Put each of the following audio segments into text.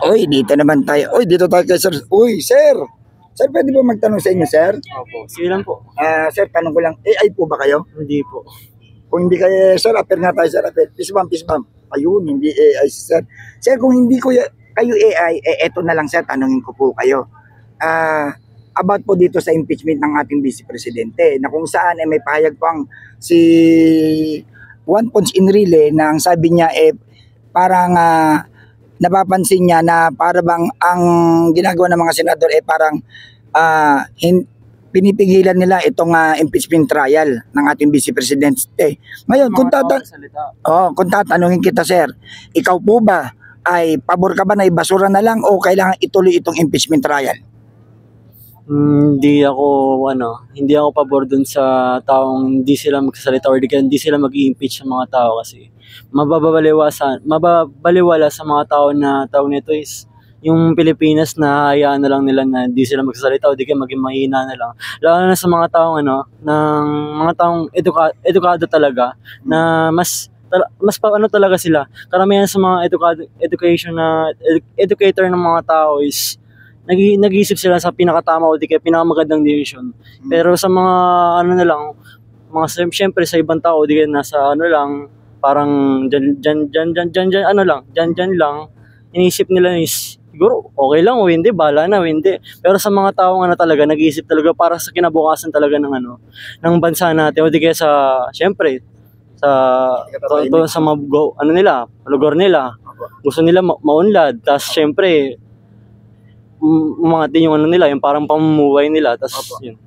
Uy, dito naman tayo. Uy, dito tayo kay sir. Uy, sir. Sir, pwede ba magtanong sa inyo, sir? Opo, sige lang po. Sir, tanong ko lang, AI po ba kayo? Hindi po. Kung hindi kayo, sir, appear nga tayo, sir. Appear. Peace bump, peace bump. Ayun, hindi AI, sir. Sir, kung hindi ko kayo AI, eto na lang, sir, tanongin ko po kayo. About po dito sa impeachment ng ating Vice Presidente, na kung saan may pahayag pang si Juan Ponce Enrile na ang sabi niya parang napapansin niya na para bang ang ginagawa ng mga senador parang pinipigilan nila itong impeachment trial ng ating Vice Presidente. Ngayon, kung tatanungin kita, sir, ikaw po ba ay pabor ka ba na ibasura na lang o kailangan ituloy itong impeachment trial? Hindi ako pabor dun sa taong hindi sila magsasalita or hindi sila mag-i-impeach sa mga tao kasi mababaliwala sa mga tao na tao nito is yung Pilipinas na hayaan na lang nila na hindi sila magsasalita o di kaya maging mahina na lang. Lalo na sa mga taong mga taong edukado talaga na mas talaga sila. Karamihan sa mga educator ng mga tao is nag-iisip sila sa pinakatama o di kaya pinakamagandang decision. Pero sa mga syempre sa ibang tao di kaya nasa parang dyan lang, iniisip nila is siguro okay lang o hindi, bahala na o hindi. Pero sa mga tao talaga nag-iisip talaga para sa kinabukasan talaga ng bansa natin o di kaya syempre sa lugar nila. Gusto nila maunlad, tapos syempre umangat din yung nila, yung parang pamumuhay nila, tapos yun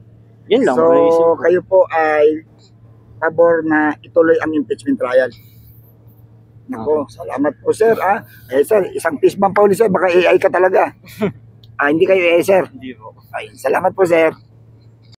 lang. So, kayo po ay pabor na ituloy ang impeachment trial? Nako, salamat po, sir. Sir, isang peace bump pa ulit, sir. Baka AI ka talaga. Hindi kayo AI, sir? Hindi po. Ay, salamat po, sir.